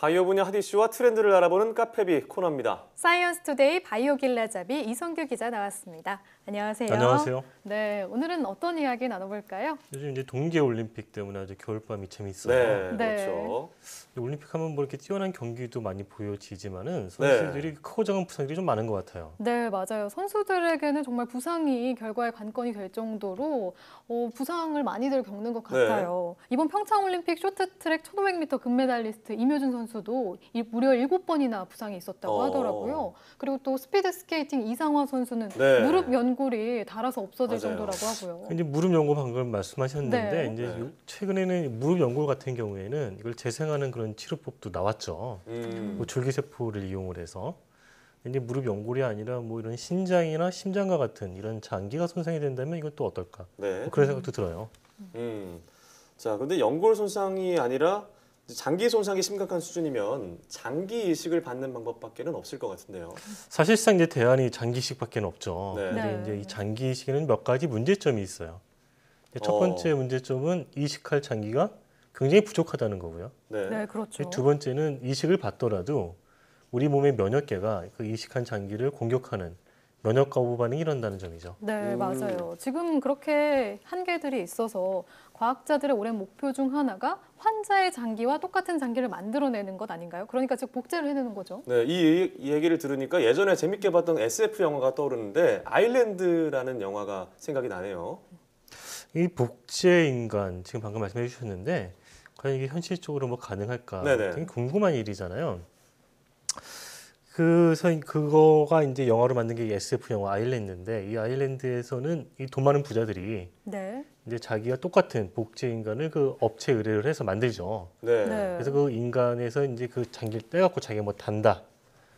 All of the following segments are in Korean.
바이오 분야 핫 이슈와 트렌드를 알아보는 카페비 코너입니다. 사이언스 투데이 바이오 길라잡이 이성규 기자 나왔습니다. 안녕하세요. 안녕하세요. 네, 오늘은 어떤 이야기 나눠볼까요? 요즘 이제 동계 올림픽 때문에 아주 겨울밤이 네, 재밌어요. 그렇죠. 올림픽 하면 뭐 이렇게 뛰어난 경기도 많이 보여지지만은 선수들이 크고 작은 부상들이 좀 많은 것 같아요. 네, 맞아요. 선수들에게는 정말 부상이 결과에 관건이 될 정도로 부상을 많이들 겪는 것 같아요. 이번 평창 올림픽 쇼트트랙 1500m 금메달리스트 임효준 선수도 무려 7번이나 부상이 있었다고 하더라고요. 그리고 또 스피드 스케이팅 이상화 선수는 무릎 연골이 닳아서 없어질 정도라고 하고요. 이제 무릎 연골 방금 말씀하셨는데 네. 이제 최근에는 무릎 연골 같은 경우에는 이걸 재생하는 그런 치료법도 나왔죠. 뭐 줄기세포를 이용을 해서. 이제 무릎 연골이 아니라 뭐 이런 신장이나 심장과 같은 이런 장기가 손상이 된다면 이건 또 어떨까? 뭐 그런 생각도 들어요. 자, 근데 연골 손상이 아니라 장기 손상이 심각한 수준이면 장기 이식을 받는 방법밖에는 없을 것 같은데요. 사실상 이제 대안이 장기 이식밖에 없죠. 네. 근데 이제 이 장기 이식에는 몇 가지 문제점이 있어요. 첫 번째 문제점은 이식할 장기가 굉장히 부족하다는 거고요. 네, 그렇죠. 두 번째는 이식을 받더라도 우리 몸의 면역계가 그 이식한 장기를 공격하는 면역 거부 반응이 일어난다는 점이죠. 네, 맞아요. 지금 그렇게 한계들이 있어서 과학자들의 오랜 목표 중 하나가 환자의 장기와 똑같은 장기를 만들어내는 것 아닌가요? 그러니까 즉 복제를 해내는 거죠. 네, 이 얘기를 들으니까 예전에 재밌게 봤던 SF 영화가 떠오르는데 아일랜드라는 영화가 생각이 나네요. 이 복제 인간 지금 방금 말씀해 주셨는데 과연 이게 현실적으로 뭐 가능할까? 되게 궁금한 일이잖아요. 그거가 이제 영화로 만든 게 SF 영화 아일랜드인데 이 아일랜드에서는 이 돈 많은 부자들이 이제 자기가 똑같은 복제 인간을 그 업체에 의뢰를 해서 만들죠. 그래서 그 인간에서 이제 그 장기를 떼갖고 자기가 뭐 단다.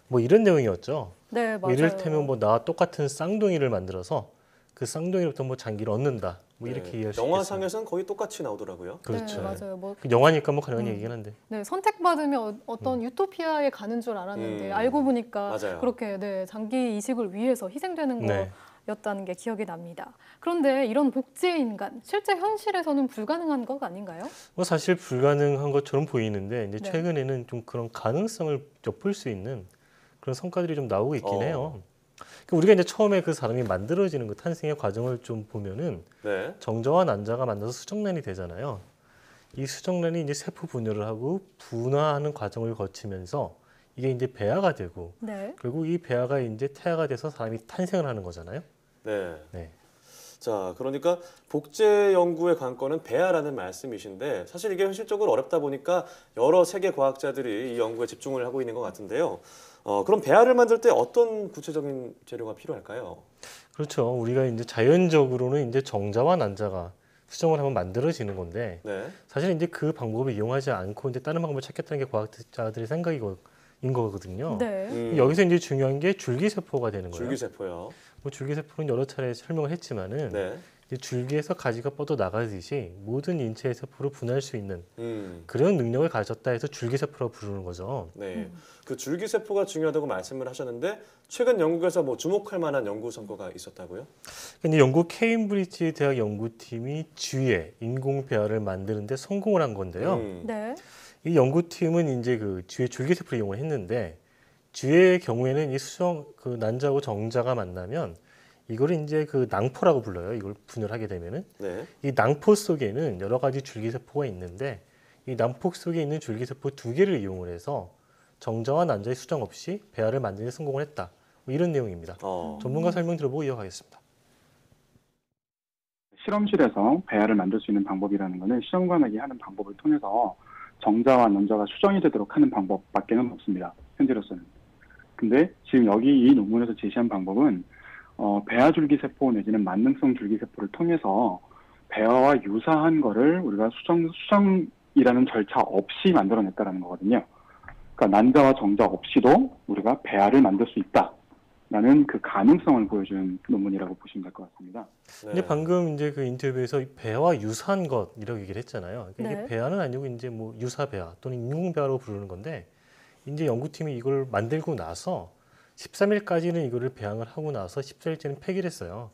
뭐 이런 내용이었죠. 네, 뭐 맞아요. 이를테면 뭐 나와 똑같은 쌍둥이를 만들어서 그 쌍둥이로부터 뭐 장기를 얻는다. 뭐 이렇게 이해할 수 있겠어요. 영화상에서는 거의 똑같이 나오더라고요. 그렇죠. 네, 맞아요. 뭐 영화니까 뭐 가능한 얘기긴 한데. 네, 선택받으면 어떤 유토피아에 가는 줄 알았는데 알고 보니까 그렇게 장기 이식을 위해서 희생되는 거였다는 게 기억이 납니다. 그런데 이런 복제 인간 실제 현실에서는 불가능한 것 아닌가요? 뭐 사실 불가능한 것처럼 보이는데 이제 최근에는 좀 그런 가능성을 엿볼 수 있는 그런 성과들이 좀 나오고 있긴 해요. 우리가 이제 처음에 그 사람이 만들어지는 그 탄생의 과정을 좀 보면은 정자와 난자가 만나서 수정란이 되잖아요. 이 수정란이 이제 세포 분열을 하고 분화하는 과정을 거치면서 이게 이제 배아가 되고 그리고 이 배아가 이제 태아가 돼서 사람이 탄생을 하는 거잖아요. 네. 자, 그러니까 복제 연구의 관건은 배아라는 말씀이신데 사실 이게 현실적으로 어렵다 보니까 여러 세계 과학자들이 이 연구에 집중을 하고 있는 것 같은데요. 그럼 배아를 만들 때 어떤 구체적인 재료가 필요할까요? 그렇죠. 우리가 이제 자연적으로는 이제 정자와 난자가 수정을 하면 만들어지는 건데 사실 이제 그 방법을 이용하지 않고 이제 다른 방법을 찾겠다는 게 과학자들의 생각인 거거든요. 여기서 이제 중요한 게 줄기세포가 되는 거예요. 줄기세포요. 뭐 줄기세포는 여러 차례 설명을 했지만은 이제 줄기에서 가지가 뻗어 나가듯이 모든 인체의 세포를 분할 수 있는 그런 능력을 가졌다 해서 줄기세포라고 부르는 거죠. 그 줄기세포가 중요하다고 말씀을 하셨는데 최근 영국에서 뭐 주목할 만한 연구 성과가 있었다고요? 근데 영국 케임브리지 대학 연구팀이 쥐의 인공 배아를 만드는데 성공을 한 건데요. 이 연구팀은 이제 그 쥐의 줄기세포를 이용을 했는데 쥐의 경우에는 이 그 난자하고 정자가 만나면 이거를 이제 그 낭포라고 불러요. 이걸 분열하게 되면은 이 낭포 속에는 여러 가지 줄기세포가 있는데 이 낭포 속에 있는 줄기세포 2개를 이용을 해서 정자와 난자의 수정 없이 배아를 만드는 데 성공을 했다. 뭐 이런 내용입니다. 전문가 설명 들어보고 이어가겠습니다. 실험실에서 배아를 만들 수 있는 방법이라는 것은 실험관에게 하는 방법을 통해서 정자와 난자가 수정이 되도록 하는 방법밖에 없습니다. 현재로서는. 근데 지금 여기 이 논문에서 제시한 방법은 배아 줄기세포 내지는 만능성 줄기세포를 통해서 배아와 유사한 거를 우리가 수정이라는 절차 없이 만들어냈다는 거거든요. 그러니까 난자와 정자 없이도 우리가 배아를 만들 수 있다라는 그 가능성을 보여준 논문이라고 보시면 될 것 같습니다. 근데 방금 이제 그 인터뷰에서 배아와 유사한 것이라고 얘기를 했잖아요. 그러니까 이게 배아는 아니고 이제 뭐 유사 배아 또는 인공 배아라고 부르는 건데 이제 연구팀이 이걸 만들고 나서 13일까지는 이거를 배양을 하고 나서 14일째는 폐기를 했어요.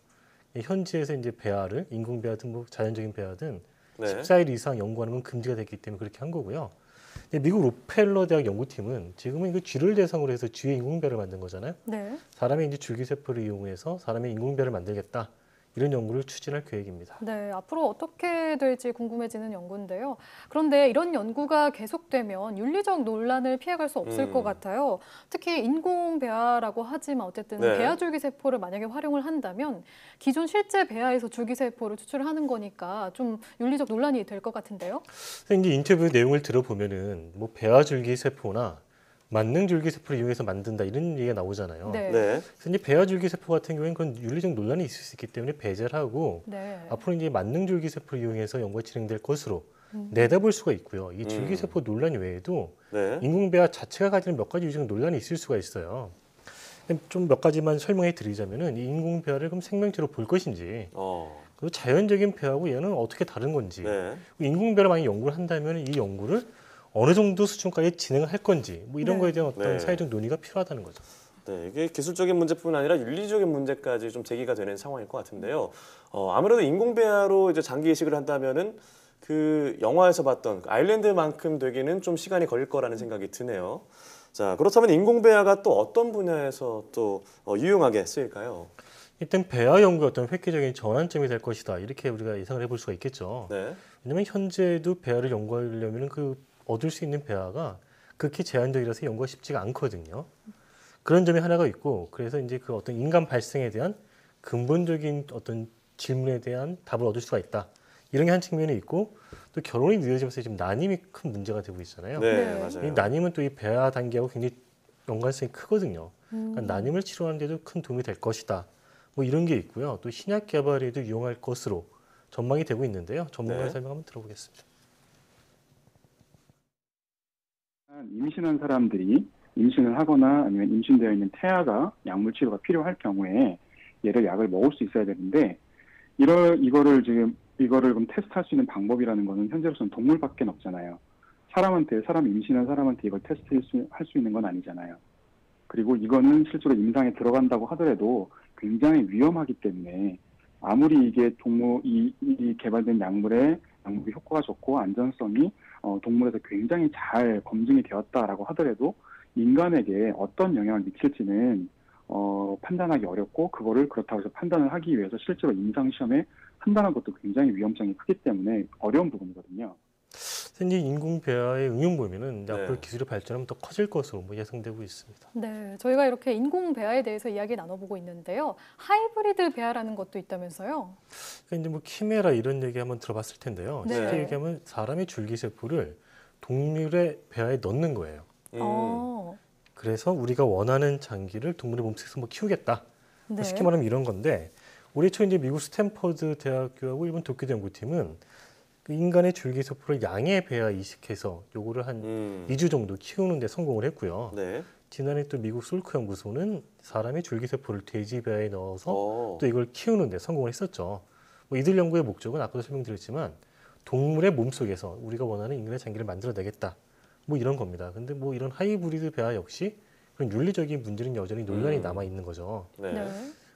현지에서 이제 배아를 인공 배아든 뭐 자연적인 배아든 14일 이상 연구하는 건 금지가 됐기 때문에 그렇게 한 거고요. 근데 미국 록펠러 대학 연구팀은 지금은 그 쥐를 대상으로 해서 쥐의 인공배를 만든 거잖아요. 네. 사람의 이제 줄기세포를 이용해서 사람의 인공배를 만들겠다. 이런 연구를 추진할 계획입니다. 네, 앞으로 어떻게 될지 궁금해지는 연구인데요. 그런데 이런 연구가 계속되면 윤리적 논란을 피해갈 수 없을 것 같아요. 특히 인공 배아라고 하지만 어쨌든 네. 배아 줄기세포를 만약에 활용을 한다면 기존 실제 배아에서 줄기세포를 추출하는 거니까 좀 윤리적 논란이 될 것 같은데요. 그래서 이제 인터뷰 내용을 들어보면은 뭐 배아 줄기세포나 만능 줄기세포를 이용해서 만든다 이런 얘기가 나오잖아요. 네. 네. 그래서 이제 배아 줄기세포 같은 경우에는 그건 윤리적 논란이 있을 수 있기 때문에 배제를 하고 네. 앞으로 이제 만능 줄기세포를 이용해서 연구가 진행될 것으로 내다볼 수가 있고요. 이 줄기세포 논란 외에도 네. 인공배아 자체가 가지는 몇 가지 유전 논란이 있을 수가 있어요. 좀 몇 가지만 설명해 드리자면은 이 인공배아를 그럼 생명체로 볼 것인지 그리고 자연적인 배아하고 얘는 어떻게 다른 건지 네. 인공배아를 많이 연구를 한다면 이 연구를 어느 정도 수준까지 진행을 할 건지 뭐 이런 네. 거에 대한 어떤 네. 사회적 논의가 필요하다는 거죠. 네, 이게 기술적인 문제뿐 아니라 윤리적인 문제까지 좀 제기가 되는 상황일 것 같은데요. 아무래도 인공배아로 이제 장기 이식을 한다면은 그 영화에서 봤던 그 아일랜드만큼 되기는 좀 시간이 걸릴 거라는 생각이 드네요. 자, 그렇다면 인공배아가 또 어떤 분야에서 또 유용하게 쓰일까요? 일단 배아 연구의 어떤 획기적인 전환점이 될 것이다 이렇게 우리가 예상을 해볼 수가 있겠죠. 네. 왜냐하면 현재도 배아를 연구하려면 그 얻을 수 있는 배아가 극히 제한적이라서 연구가 쉽지가 않거든요. 그런 점이 하나가 있고 그래서 이제 그 어떤 인간 발생에 대한 근본적인 어떤 질문에 대한 답을 얻을 수가 있다. 이런 게 한 측면이 있고 또 결혼이 늦어지면서 지금 난임이 큰 문제가 되고 있잖아요. 네, 네. 맞아요. 이 난임은 또 이 배아 단계하고 굉장히 연관성이 크거든요. 그러니까 난임을 치료하는데도 큰 도움이 될 것이다. 뭐 이런 게 있고요. 또 신약 개발에도 이용할 것으로 전망이 되고 있는데요. 전문가의 네. 설명 한번 들어보겠습니다. 임신한 사람들이 임신을 하거나 아니면 임신되어 있는 태아가 약물 치료가 필요할 경우에 얘를 약을 먹을 수 있어야 되는데 이거를 그럼 테스트할 수 있는 방법이라는 거는 현재로서는 동물밖에 없잖아요. 임신한 사람한테 이걸 테스트할 수 있는 건 아니잖아요. 그리고 이거는 실제로 임상에 들어간다고 하더라도 굉장히 위험하기 때문에 아무리 이게 이 개발된 약물이 효과가 좋고 안전성이 동물에서 굉장히 잘 검증이 되었다라고 하더라도 인간에게 어떤 영향을 미칠지는 판단하기 어렵고 그거를 그렇다고 해서 판단을 하기 위해서 실제로 임상 시험에 한다는 것도 굉장히 위험성이 크기 때문에 어려운 부분이거든요. 현재 인공 배아의 응용 보면은 네. 앞으로 기술이 발전하면 더 커질 것으로 뭐 예상되고 있습니다. 네, 저희가 이렇게 인공 배아에 대해서 이야기 나눠보고 있는데요. 하이브리드 배아라는 것도 있다면서요? 그러니까 이제 뭐 키메라 이런 얘기 한번 들어봤을 텐데요. 네. 쉽게 얘기하면 사람의 줄기세포를 동물의 배아에 넣는 거예요. 그래서 우리가 원하는 장기를 동물의 몸속에서 뭐 키우겠다. 네. 쉽게 말하면 이런 건데 올해 초 이제 미국 스탠퍼드 대학교하고 일본 도쿄대 연구팀은 그 인간의 줄기세포를 양의 배아 이식해서 요거를 한 2주 정도 키우는 데 성공을 했고요. 네. 지난해 또 미국 솔크 연구소는 사람의 줄기세포를 돼지 배아에 넣어서 또 이걸 키우는 데 성공을 했었죠. 뭐 이들 연구의 목적은 아까도 설명드렸지만 동물의 몸속에서 우리가 원하는 인간의 장기를 만들어내겠다. 뭐 이런 겁니다. 근데 뭐 이런 하이브리드 배아 역시 그런 윤리적인 문제는 여전히 논란이 남아 있는 거죠. 네. 네.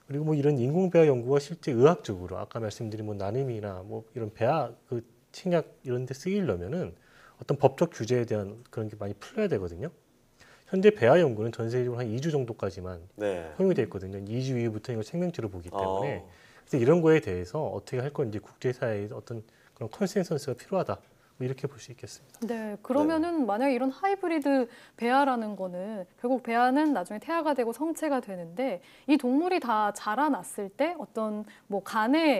그리고 뭐 이런 인공 배아 연구가 실제 의학적으로 아까 말씀드린 뭐 난임이나 뭐 이런 배아 그 치약 이런 데 쓰이려면은 어떤 법적 규제에 대한 그런 게 많이 풀려야 되거든요. 현재 배아 연구는 전 세계적으로 한 2주 정도까지만 네. 허용이 돼 있거든요. 2주 이후부터 이걸 생명체로 보기 때문에 그래서 이런 거에 대해서 어떻게 할 건지 국제사회의 어떤 그런 컨센서스가 필요하다. 뭐 이렇게 볼 수 있겠습니다. 네, 그러면은 만약에 이런 하이브리드 배아라는 거는 결국 배아는 나중에 태아가 되고 성체가 되는데 이 동물이 다 자라났을 때 어떤 뭐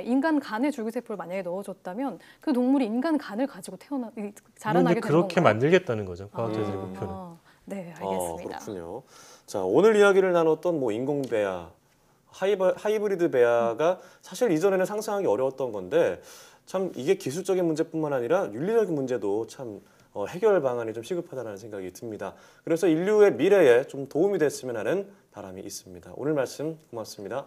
인간 간에 줄기세포를 만약에 넣어줬다면 그 동물이 인간 간을 가지고 자라나게 되는 그렇게 건가요? 만들겠다는 거죠. 과학자들의 목표는. 네, 알겠습니다. 그렇군요. 자, 오늘 이야기를 나눴던 뭐 인공 배아, 하이브리드 배아가 사실 이전에는 상상하기 어려웠던 건데 참 이게 기술적인 문제뿐만 아니라 윤리적인 문제도 참 해결 방안이 좀 시급하다는 생각이 듭니다. 그래서 인류의 미래에 좀 도움이 됐으면 하는 바람이 있습니다. 오늘 말씀 고맙습니다.